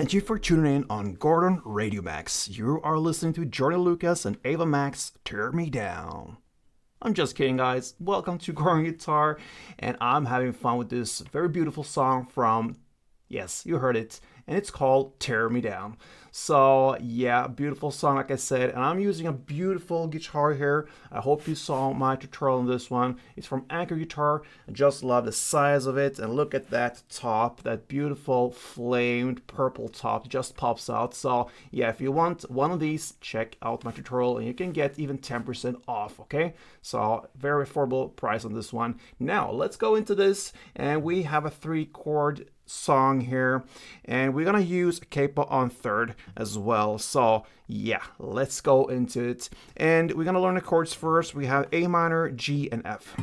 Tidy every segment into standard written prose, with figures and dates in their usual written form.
Thank you for tuning in on Gordon Radio Max. You are listening to Joyner Lucas and Ava Max, Tear Me Down. I'm just kidding, guys. Welcome to Gordon Guitar, and I'm having fun with this very beautiful song from, yes, you heard it, and it's called Tear Me Down. So, yeah, beautiful song, like I said, and I'm using a beautiful guitar here. I hope you saw my tutorial on this one. It's from Anchor Guitar. I just love the size of it, and look at that top, that beautiful flamed purple top just pops out. So, yeah, if you want one of these, check out my tutorial, and you can get even 10% off, okay? So, very affordable price on this one. Now, let's go into this, and we have a 3-chord song here, and we're gonna use a capo on third as well. So yeah, let's go into it, and we're gonna learn the chords first. We have A minor, G, and F.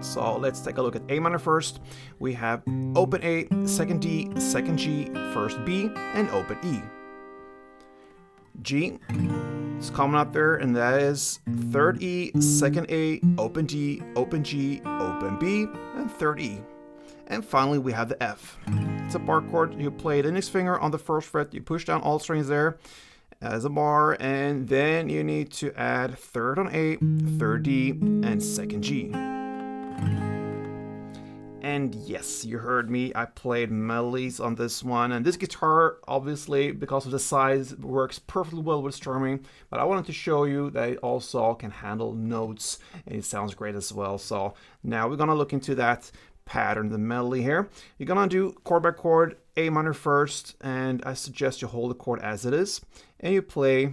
So let's take a look at A minor first. We have open A, second D, second G, first B, and open E. G is coming up there, and that is third E, second A, open D, open G, open B, and third E. And finally, we have the F. It's a bar chord. You play the index finger on the first fret. You push down all strings there as a bar. And then you need to add third on A, third D, and second G. And yes, you heard me. I played melodies on this one. And this guitar, obviously, because of the size, works perfectly well with strumming. But I wanted to show you that it also can handle notes. And it sounds great as well. So now we're going to look into that pattern, the melody here. You're gonna do chord by chord, A minor first, and I suggest you hold the chord as it is, and you play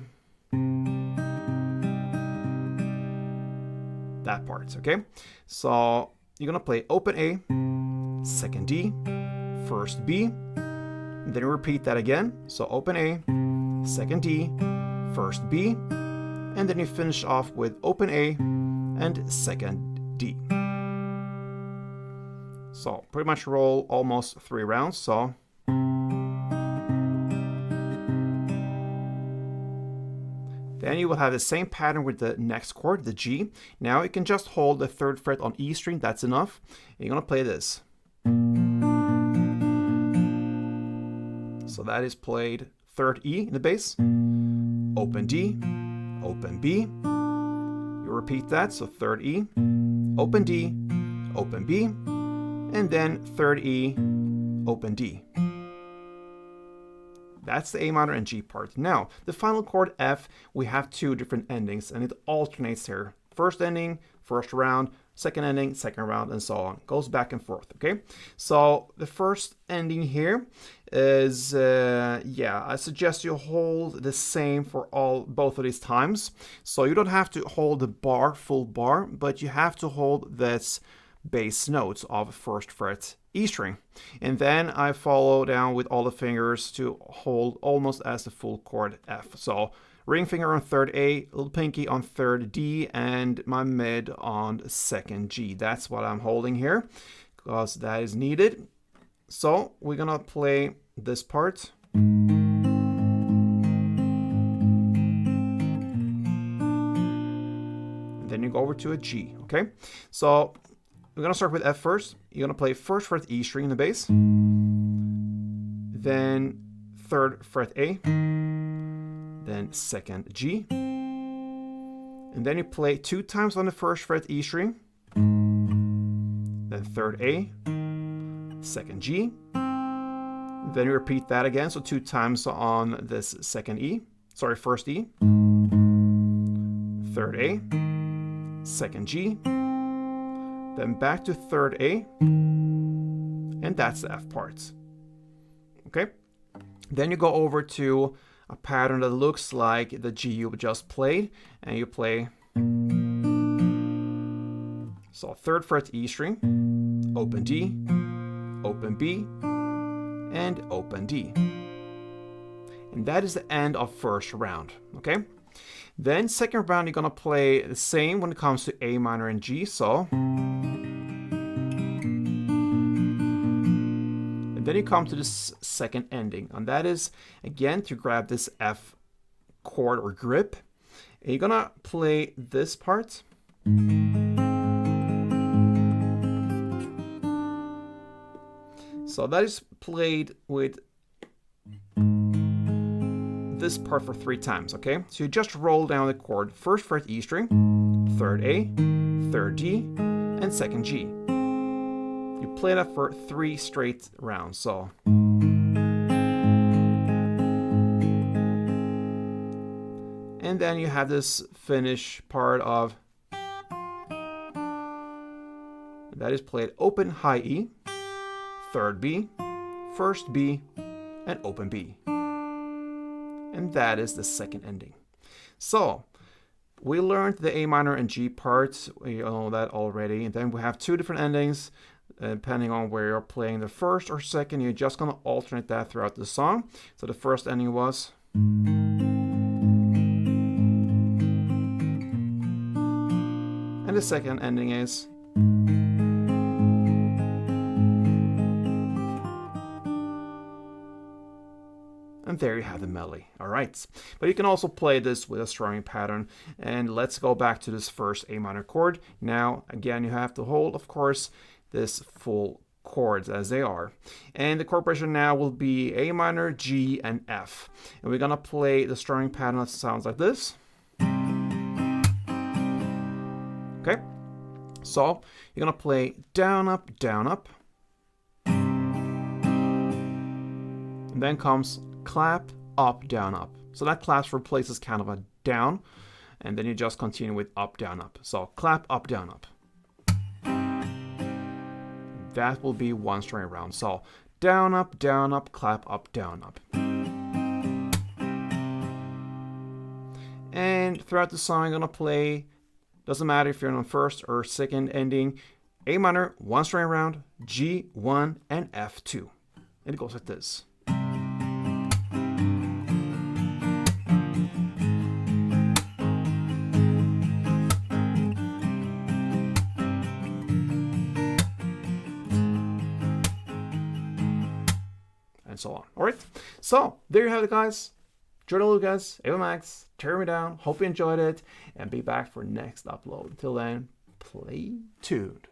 that part, okay? So you're gonna play open A, second D, first B, and then you repeat that again. So open A, second D, first B, and then you finish off with open A and second D. So pretty much roll almost 3 rounds. So then you will have the same pattern with the next chord, the G. Now you can just hold the 3rd fret on E string, that's enough. And you're gonna play this. So that is played 3rd E in the bass, open D, open B. You repeat that, so 3rd E, open D, open B, and then 3rd E, open D. That's the A minor and G part. Now, the final chord F, we have 2 different endings, and it alternates here. First ending, first round, second ending, second round, and so on. Goes back and forth, okay? So the first ending here is, I suggest you hold the same for both of these times. So you don't have to hold the bar, full bar, but you have to hold this bass notes of 1st fret E string. And then I follow down with all the fingers to hold almost as the full chord F. So ring finger on 3rd A, little pinky on 3rd D, and my mid on 2nd G. That's what I'm holding here, because that is needed. So we're gonna play this part. And then you go over to a G, okay? So we're gonna start with F first. You're gonna play 1st fret E string in the bass, then 3rd fret A, then 2nd G, and then you play 2 times on the 1st fret E string, then 3rd A, 2nd G, then you repeat that again, so 2 times on this 1st E, 3rd A, 2nd G, then back to 3rd A, and that's the F part. Okay? Then you go over to a pattern that looks like the G you just played, and you play, so 3rd fret E string, open D, open B, and open D. And that is the end of 1st round, okay? Then 2nd round, you're gonna play the same when it comes to A minor and G, so. And then you come to this 2nd ending, and that is, again, to grab this F chord or grip. And you're gonna play this part. So that is played with this part for 3 times, okay? So you just roll down the chord, first fret E string, 3rd A, 3rd D, and 2nd G. You play that for 3 straight rounds, so. And then you have this finish part of, that is played open high E, 3rd B, 1st B, and open B. And that is the second ending. So we learned the A minor and G parts, we know that already. And then we have 2 different endings, depending on where you're playing the first or second. You're just gonna alternate that throughout the song. So the first ending was, and the second ending is, and there you have the melody. All right, but you can also play this with a strumming pattern. And let's go back to this first A minor chord. Now, again, you have to hold, of course, this full chords as they are. And the chord progression now will be A minor, G, and F. And we're gonna play the strumming pattern that sounds like this. Okay, so you're gonna play down, up, down, up. And then comes clap, up, down, up. So that clap replaces kind of a down, and then you just continue with up, down, up. So clap, up, down, up. That will be 1 string round. So down, up, clap, up, down, up. And throughout the song, I'm gonna play, doesn't matter if you're on first or second ending, A minor, 1 string round, G, 1, and F, 2. And it goes like this. And so on. All right. So there you have it, guys. Joyner Lucas, Ava Max, Tear Me Down. Hope you enjoyed it, and be back for next upload. Until then, play tuned.